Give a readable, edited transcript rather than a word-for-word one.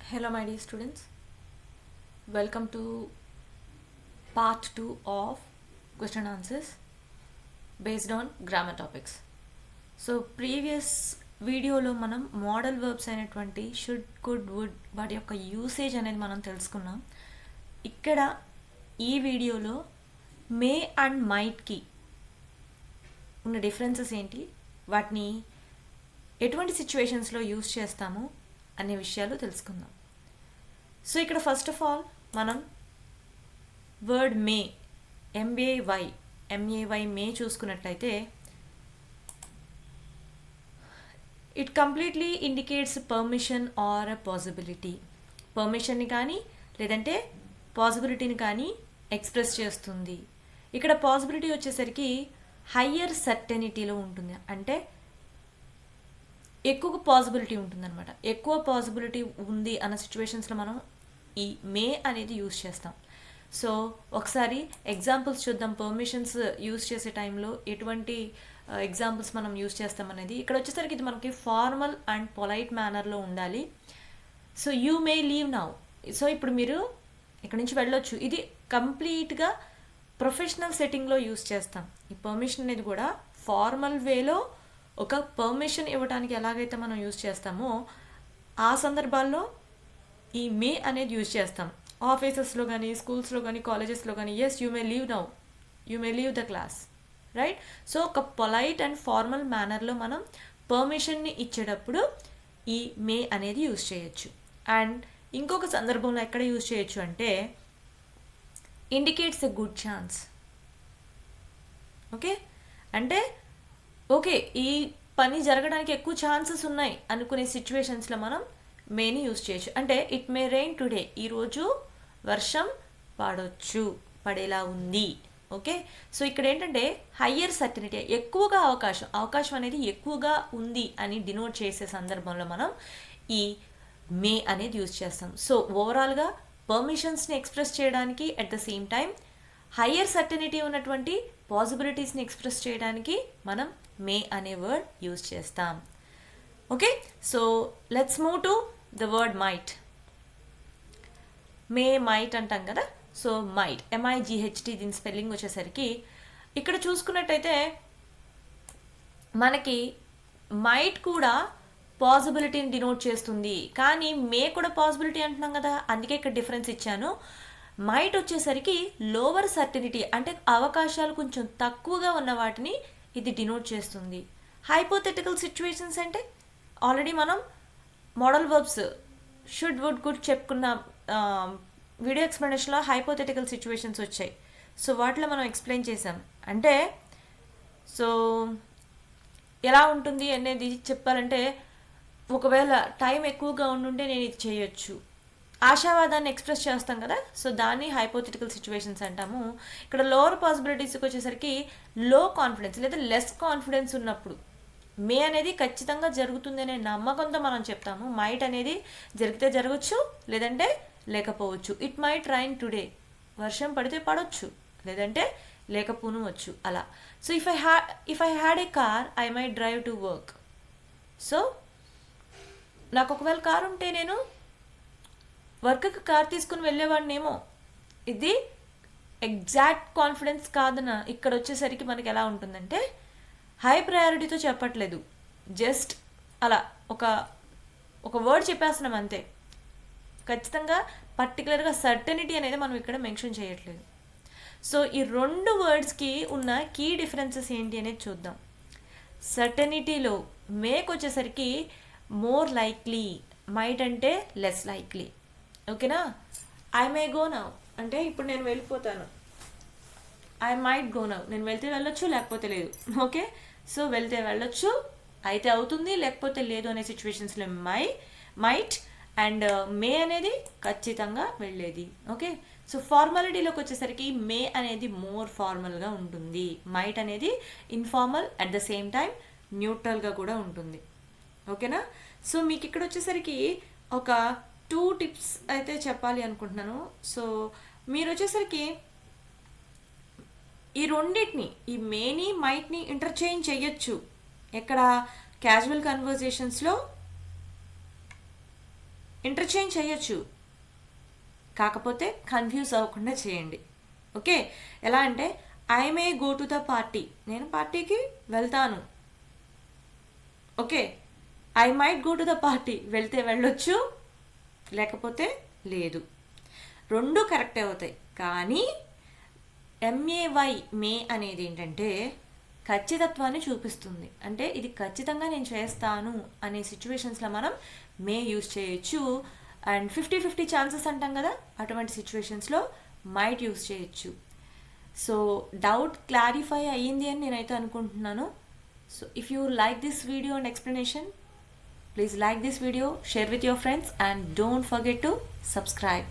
Hello, my dear students. Welcome to part 2 of question and answers based on grammar topics. So previous వీడియోలో మనం modal verbs అయినటువంటి should could would వాటి యొక్క usage అనేది మనం తెలుసుకున్నాం. ఇక్కడ ఈ వీడియోలో మే అండ్ మైట్కి ఉన్న డిఫరెన్సెస్ ఏంటి, వాటిని ఎటువంటి సిచ్యువేషన్స్లో యూస్ చేస్తాము అనే విషయాలు తెలుసుకుందాం. సో ఇక్కడ ఫస్ట్ ఆఫ్ ఆల్ మనం వర్డ్ మే ఎంఏవై మే చూసుకున్నట్లయితే it completely indicates permission or a possibility. పర్మిషన్ని కానీ లేదంటే పాసిబిలిటీని కానీ ఎక్స్ప్రెస్ చేస్తుంది. ఇక్కడ పాసిబిలిటీ వచ్చేసరికి హయ్యర్ సర్టెనిటీలో ఉంటుంది, అంటే ఎక్కువ పాసిబిలిటీ ఉంటుందన్నమాట. ఎక్కువ పాసిబిలిటీ ఉంది అన్న సిచ్యువేషన్స్లో మనం ఈ మే అనేది యూజ్ చేస్తాం. సో ఒకసారి ఎగ్జాంపుల్స్ చూద్దాం. పర్మిషన్స్ యూజ్ చేసే టైంలో ఎటువంటి ఎగ్జాంపుల్స్ మనం యూజ్ చేస్తాం అనేది. ఇక్కడ వచ్చేసరికి ఇది మనకి ఫార్మల్ అండ్ పొలైట్ మేనర్లో ఉండాలి. So you may leave now. So ఇప్పుడు మీరు ఇక్కడ నుంచి వెళ్ళొచ్చు. ఇది కంప్లీట్గా ప్రొఫెషనల్ సెట్టింగ్లో యూజ్ చేస్తాం. ఈ పర్మిషన్ అనేది కూడా ఫార్మల్ వేలో ఒక పర్మిషన్ ఇవ్వడానికి ఎలాగైతే మనం యూజ్ చేస్తామో ఆ సందర్భాల్లో ఈ మే అనేది యూజ్ చేస్తాం. ఆఫీసెస్లో కానీ, స్కూల్స్లో కానీ, కాలేజెస్లో కానీ, yes you may leave now, you may leave the class, right. So ఒక పొలైట్ అండ్ ఫార్మల్ మేనర్లో మనం పర్మిషన్ని ఇచ్చేటప్పుడు ఈ మే అనేది యూజ్ చేయొచ్చు. అండ్ ఇంకొక సందర్భంలో ఎక్కడ యూజ్ చేయొచ్చు అంటే indicates a good chance. Okay, అంటే ఓకే ఈ పని జరగడానికి ఎక్కువ ఛాన్సెస్ ఉన్నాయి అనుకునే సిచ్యువేషన్స్లో మనం మేని యూజ్ చేయొచ్చు. అంటే ఇట్ మే రెయిన్ టుడే, ఈరోజు వర్షం పడేలా ఉంది. ఓకే, సో ఇక్కడ ఏంటంటే హయ్యర్ సర్టనిటీ, ఎక్కువగా అవకాశం అనేది ఎక్కువగా ఉంది అని డినోట్ చేసే సందర్భంలో మనం ఈ మే అనేది యూజ్ చేస్తాం. సో ఓవరాల్గా పర్మిషన్స్ని ఎక్స్ప్రెస్ చేయడానికి at the same time higher certainty ఉన్నటువంటి పాసిబిలిటీస్ని ఎక్స్ప్రెస్ చేయడానికి మనం మే అనే వర్డ్ యూజ్ చేస్తాం. Okay, so let's move to the word might. May might అంటాం కదా. సో మైట్ MIGHT దీని స్పెల్లింగ్ వచ్చేసరికి ఇక్కడ చూసుకున్నట్టయితే మనకి మైట్ కూడా పాసిబిలిటీని డినోట్ చేస్తుంది, కానీ మే కూడా పాసిబిలిటీ అంటున్నాం కదా, అందుకే ఇక్కడ డిఫరెన్స్ ఇచ్చాను. మైట్ వచ్చేసరికి లోవర్ సర్టనిటీ, అంటే అవకాశాలు కొంచెం తక్కువగా ఉన్న వాటిని ఇది డినోట్ చేస్తుంది. హైపోథెటికల్ సిచ్యువేషన్స్ అంటే ఆల్రెడీ మనం modal verbs should would could చెప్పుకున్న వీడియో ఎక్స్ప్లెనేషన్లో హైపోథెటికల్ సిచ్యువేషన్స్ వచ్చాయి. సో వాటిలో మనం ఎక్స్ప్లెయిన్ చేసాం. అంటే సో ఎలా ఉంటుంది అనేది చెప్పాలంటే, ఒకవేళ టైం ఎక్కువగా ఉండుంటే నేను ఇది చేయొచ్చు, ఆశావాదాన్ని ఎక్స్ప్రెస్ చేస్తాం కదా. సో దాన్ని హైపోథెటికల్ సిచ్యువేషన్స్ అంటాము. ఇక్కడ లోవర్ పాసిబిలిటీస్కి వచ్చేసరికి లో కాన్ఫిడెన్స్ లేదా లెస్ కాన్ఫిడెన్స్ ఉన్నప్పుడు మే అనేది ఖచ్చితంగా జరుగుతుంది అనే నమ్మకంతో మనం చెప్తాము. మైట్ అనేది జరిగితే జరగచ్చు, లేదంటే లేకపోవచ్చు. ఇట్ మైట్ రైన్ టుడే, వర్షం పడితే పడవచ్చు, లేదంటే లేకపోవచ్చు అలా. So if I had a car I might drive to work. So నాకు ఒకవేళ కారు ఉంటే నేను వర్క్కి కార్ తీసుకుని వెళ్ళేవాడినేమో. ఇది ఎగ్జాక్ట్ కాన్ఫిడెన్స్ కాదన. ఇక్కడ వచ్చేసరికి మనకి ఎలా ఉంటుందంటే హై ప్రయారిటీతో చెప్పట్లేదు, జస్ట్ అలా ఒక వర్డ్ చెప్పేస్తున్నాం అంతే. ఖచ్చితంగా పర్టికులర్గా సర్టనిటీ అనేది మనం ఇక్కడ మెన్షన్ చేయట్లేదు. సో ఈ రెండు వర్డ్స్కి ఉన్న కీ డిఫరెన్సెస్ ఏంటి అనేది చూద్దాం. సర్టనిటీలో మేక్ వచ్చేసరికి మోర్ లైక్లీ, మైట్ అంటే లెస్ లైక్లీ. ఓకేనా. ఐ మే గో నౌ అంటే ఇప్పుడు నేను వెళ్ళిపోతాను. ఐ మైట్ గో నౌ, నేను వెళ్తే వెళ్ళొచ్చు లేకపోతే లేదు. ఓకే, సో వెళ్తే వెళ్ళొచ్చు, అయితే అవుతుంది, లేకపోతే లేదు అనే సిచ్యువేషన్స్లో మైట్ అండ్ మే అనేది ఖచ్చితంగా వెళ్ళేది. ఓకే, సో ఫార్మాలిటీలోకి వచ్చేసరికి మే అనేది మోర్ ఫార్మల్గా ఉంటుంది, మైట్ అనేది informal at the same time న్యూట్రల్గా కూడా ఉంటుంది. ఓకేనా. సో మీకు ఇక్కడ వచ్చేసరికి ఒక 2 టిప్స్ అయితే చెప్పాలి అనుకుంటున్నాను. సో మీరు వచ్చేసరికి ఈ రెండింటిని, ఈ మేని మైట్ని ఇంటర్చేంజ్ చేయొచ్చు. ఎక్కడ క్యాజువల్ కన్వర్జేషన్స్లో ఇంటర్చేంజ్ చేయొచ్చు, కాకపోతే కన్ఫ్యూజ్ అవ్వకుండా చేయండి. ఓకే, ఎలా అంటే I may go to the party, నేను పార్టీకి వెళ్తాను. Okay, I might go to the party, వెళ్తే వెళ్ళొచ్చు లేకపోతే లేదు, రెండు కరెక్టే అవుతాయి. కానీ ఎంఏవై మే అనేది ఏంటంటే ఖచ్చితత్వాన్ని చూపిస్తుంది. అంటే ఇది ఖచ్చితంగా నేను చేస్తాను అనే సిచ్యువేషన్స్లో మనం మే యూజ్ చేయొచ్చు. అండ్ 50-50 ఛాన్సెస్ అంటాం కదా, అటువంటి సిచ్యువేషన్స్లో మైట్ యూజ్ చేయొచ్చు. సో డౌట్ క్లారిఫై అయ్యింది అని నేనైతే అనుకుంటున్నాను. So if you like this video and explanation, please like this video, share with your friends and don't forget to subscribe.